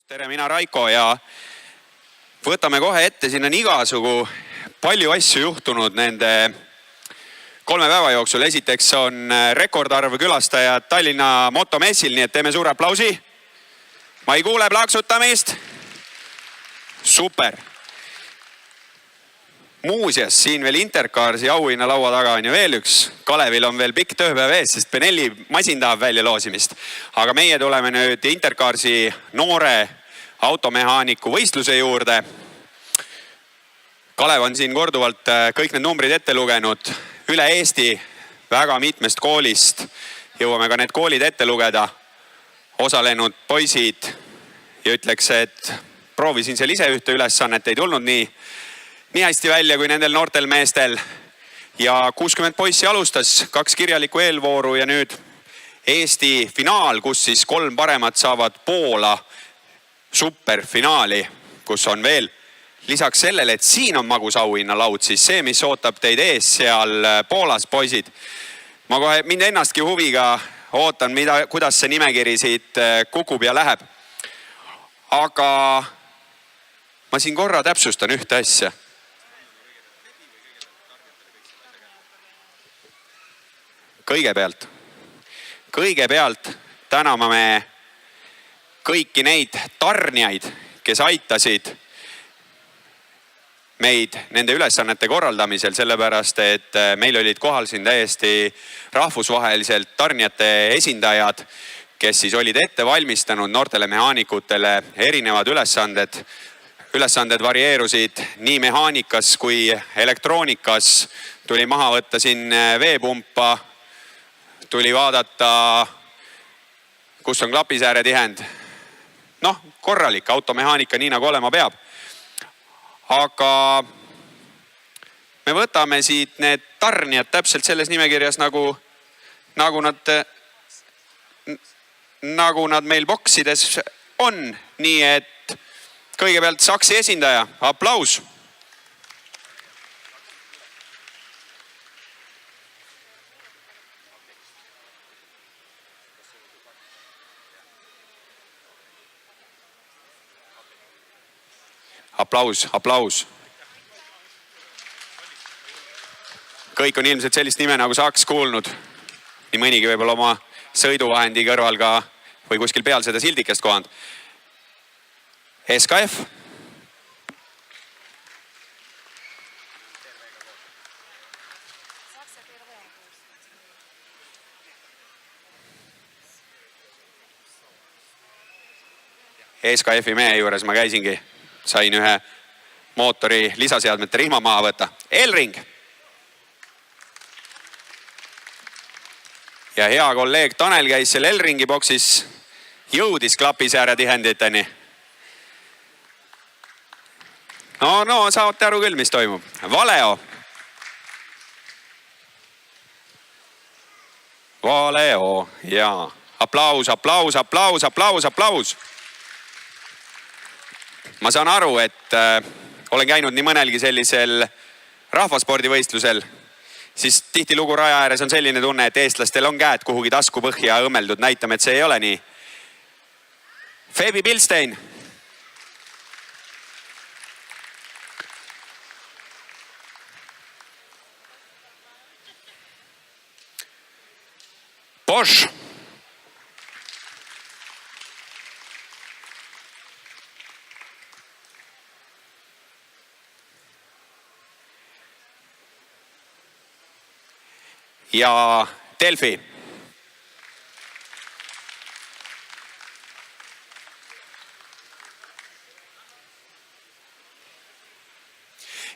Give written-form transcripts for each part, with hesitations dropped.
Tere, mina Raiko ja võtame kohe ette, siin on igasugu palju asju juhtunud nende 3 päeva jooksul. Esiteks on rekordarv külastajad Tallinna motomessil, nii et teeme suure aplausi. Ma ei kuule plaksutamist. Super. Muuseas, siin veel Intercarsi auhinna laua taga on ju veel üks. Kalevil on veel pikk tööpäev ees, sest Benelli masin tahab välja loosimist. Aga meie tuleme nüüd Intercarsi noore automehaaniku võistluse juurde. Kalev on siin korduvalt kõik need numbrid ette lugenud. Üle Eesti väga mitmest koolist jõuame ka need koolid ette lugeda. Osalenud poisid ja ütleks, et proovisin seal ise ühte ülesannet, ei tulnud nii hästi välja kui nendel noortel meestel. Ja 60 poissi alustas, 2 kirjalikku eelvooru ja nüüd Eesti finaal, kus siis 3 paremat saavad Poola superfinaali, kus on veel lisaks sellele, et siin on magus auhinna laud, siis see, mis ootab teid ees seal Poolas, poisid. Ma kohe mind ennastki huviga ootan, kuidas see nimekiri siit kukub ja läheb. Aga ma siin korra täpsustan ühte asja. Kõigepealt täname me kõiki neid tarnijaid, kes aitasid meid nende ülesannete korraldamisel, sellepärast et meil olid kohal siin täiesti rahvusvaheliselt tarnijate esindajad, kes siis olid ette valmistanud noortele mehaanikutele erinevad ülesanded. Ülesanded varieerusid nii mehaanikas kui elektroonikas. Tuli maha võtta siin veepumpa, tuli vaadata, kus on klapisääre tihend. Korralik automehaanika, nii nagu olema peab. Aga me võtame siit need tarnijad täpselt selles nimekirjas, nagu nad meil boksides on. Nii et kõigepealt Saksi esindaja, aplaus. Aplaus. Kõik on ilmselt sellist nime nagu Saks kuulnud. Nii mõnigi võib-olla oma sõiduvahendi kõrval ka või kuskil peal seda sildikest kohanud. SKF. SKF-i mehe juures ma käisingi. Sain ühe mootori lisaseadmete rihma maha võtta. Elring. Ja hea kolleeg Tanel käis seal Elringi boksis, jõudis klapisääre tihenditeni. No, saate aru küll, mis toimub. Valeo. Ja aplaus. Ma saan aru, et olen käinud nii mõnelgi sellisel rahvaspordivõistlusel, siis tihtilugu raja ääres on selline tunne, et eestlastel on käed kuhugi tasku põhja õmmeldud. Näitame, et see ei ole nii. Febi Pilstein. Bosch. Ja Delfi.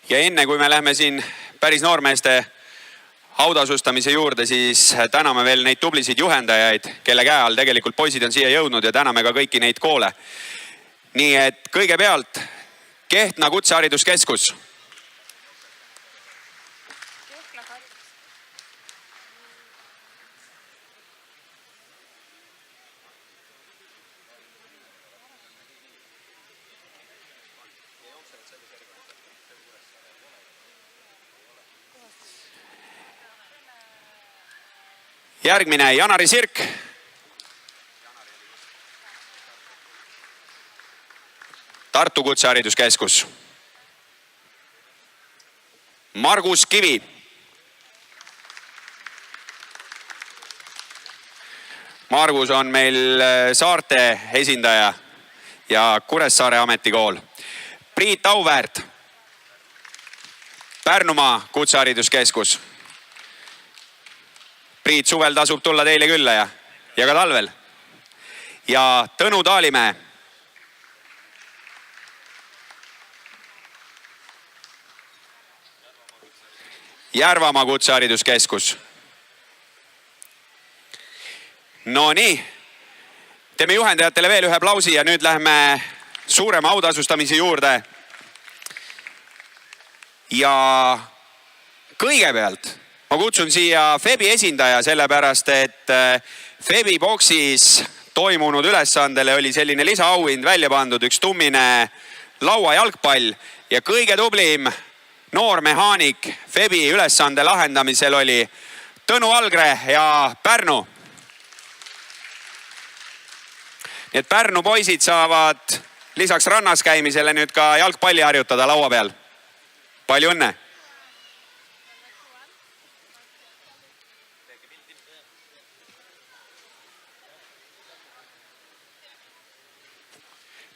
Ja enne kui me lähme siin päris noormeeste autasustamise juurde, siis täname veel neid tublisid juhendajaid, kelle käe all tegelikult poisid on siia jõudnud ja täname ka kõiki neid koole. Nii et kõigepealt Kehtna kutsehariduskeskus. Järgmine Janari Sirk. Tartu Kutsehariduskeskus. Margus Kivi. Margus on meil saarte esindaja ja Kuressaare ametikool. Priit Auväärt. Pärnumaa Kutsehariduskeskus. Priit, suvel tasub tulla teile külla ja ka talvel. Ja Tõnu Taalimäe. Järvamaa Kutsehariduskeskus. No nii, teeme juhendajatele veel ühe aplausi ja nüüd läheme suurema autasustamise juurde. Ja kõigepealt ma kutsun siia FEBi esindaja, sellepärast et FEBi boksis toimunud ülesandele oli selline lisaauhind välja pandud, üks tummine lauajalgpall ja kõige tublim noor mehaanik FEBi ülesande lahendamisel oli Tõnu Algre ja Pärnu. Nii et Pärnu poisid saavad lisaks rannas käimisele nüüd ka jalgpalli harjutada laua peal. Palju õnne!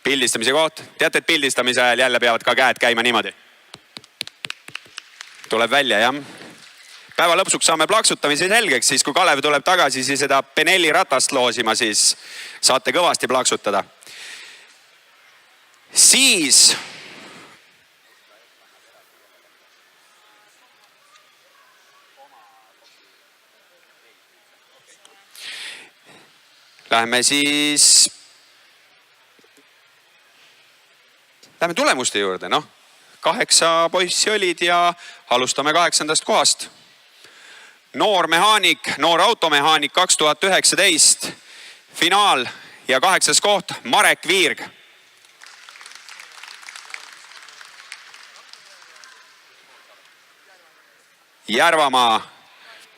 Pildistamise koht. Teate, et pildistamise ajal jälle peavad ka käed käima niimoodi. Tuleb välja, jah. Päeva lõpsuks saame plaksutamise selgeks, siis kui Kalev tuleb tagasi, siis seda Benelli ratast loosima, siis saate kõvasti plaksutada. Siis Läheme tulemuste juurde, noh. 8 poissi olid ja alustame 8. kohast. Noor mehaanik, noor automehaanik 2019, finaal ja 8. koht Marek Viirg. Järvamaa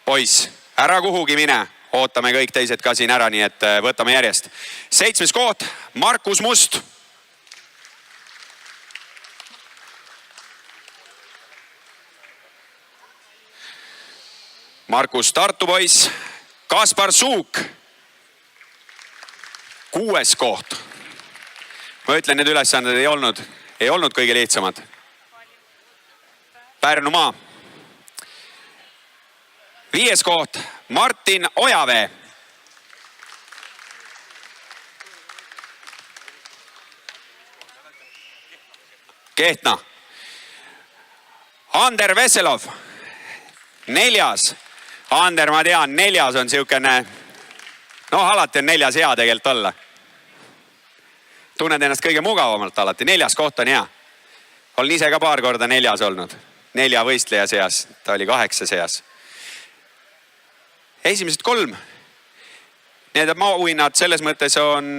poiss, ära kuhugi mine, ootame kõik teised ka siin ära, nii et võtame järjest. 7. koht Markus Must. Markus Tartu poiss, Kaspar Suuk. 6. koht. Ma ütlen, need ülesanded ei olnud kõige lihtsamad. Pärnumaa. 5. koht Martin Ojavee. Kehtna. Ander Veselov. 4. Ander, ma tean, 4. on siukene, alati on 4. hea tegelikult olla. Tunned ennast kõige mugavamalt alati. 4. koht on hea. Olen ise ka paar korda 4. olnud. 4 võistleja seas. Ta oli 8 seas. Esimesed 3. Need auhinnad selles mõttes on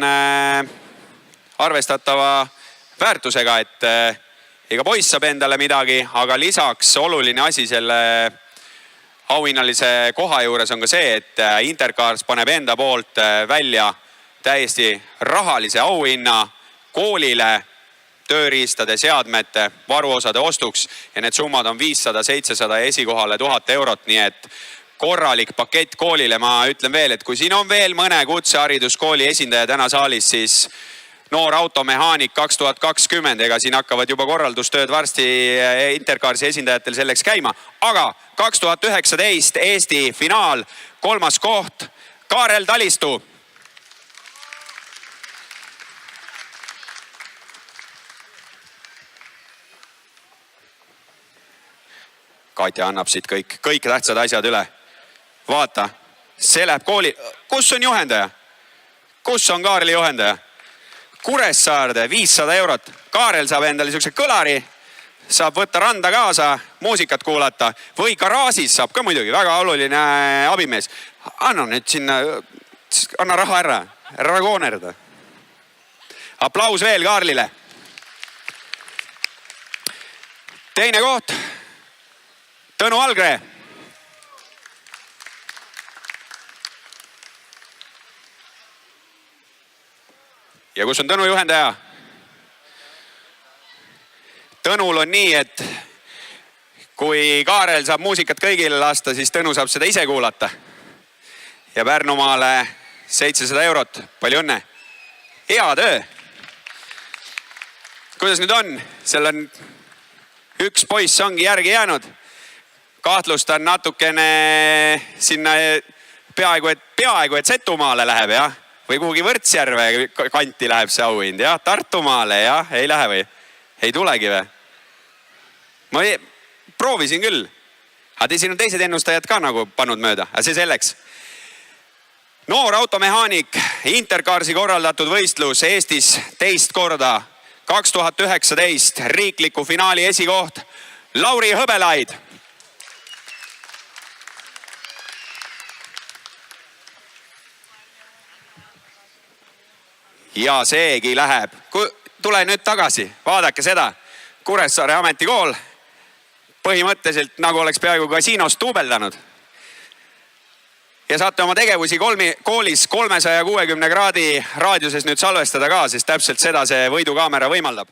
arvestatava väärtusega, et ega poiss saab endale midagi, aga lisaks oluline asi selle auhinnalise koha juures on ka see, et Intercars paneb enda poolt välja täiesti rahalise auhinna koolile tööriistade, seadmete, varuosade ostuks ja need summad on 500, 700 ja esikohale 1000 eurot, nii et korralik pakett koolile. Ma ütlen veel, et kui siin on veel mõne kutsehariduskooli esindaja täna saalis, siis noor automehaanik 2020, ega siin hakkavad juba korraldustööd varsti Intercarsi esindajatel selleks käima, aga 2019 Eesti finaal, 3. koht Kaarel Talistu. Katja annab siit kõik tähtsad asjad üle. Vaata, see läheb kooli. Kus on juhendaja? Kus on Kaarli juhendaja? Kuressaarde 500 eurot. Kaarel saab endale niisuguse kõlari, saab võtta randa kaasa, muusikat kuulata või garaažis saab ka muidugi, väga oluline abimees. Anna nüüd sinna, anna raha ära koonerda. Aplaus veel Kaarlile. 2. koht Tõnu Algre. Ja kus on Tõnu juhendaja? Tõnul on nii, et kui Kaarel saab muusikat kõigile lasta, siis Tõnu saab seda ise kuulata. Ja Pärnumaale 700 eurot. Palju õnne. Hea töö. Kuidas nüüd on? Seal on üks poiss ongi järgi jäänud. Kahtlustan natukene sinna peaaegu et Setumaale läheb, jah? Või kuhugi Võrtsjärve kanti läheb see auhind, jah? Tartumaale, jah? Ei lähe või? Ei tulegi või? Ma proovisin küll. Aga siin on teised ennustajad ka nagu pannud mööda. Aga see selleks. Noor automehaanik, Intercarsi korraldatud võistlus Eestis teist korda. 2019 riikliku finaali esikoht. Lauri Hõbelaid. Ja seegi läheb. Tule nüüd tagasi. Vaadake seda. Kuressaare ametikool. Põhimõtteliselt nagu oleks peaaegu kasiinos duubeldanud. Ja saate oma tegevusi koolis 360 kraadi raadiuses nüüd salvestada ka, sest täpselt seda see võidukaamera võimaldab.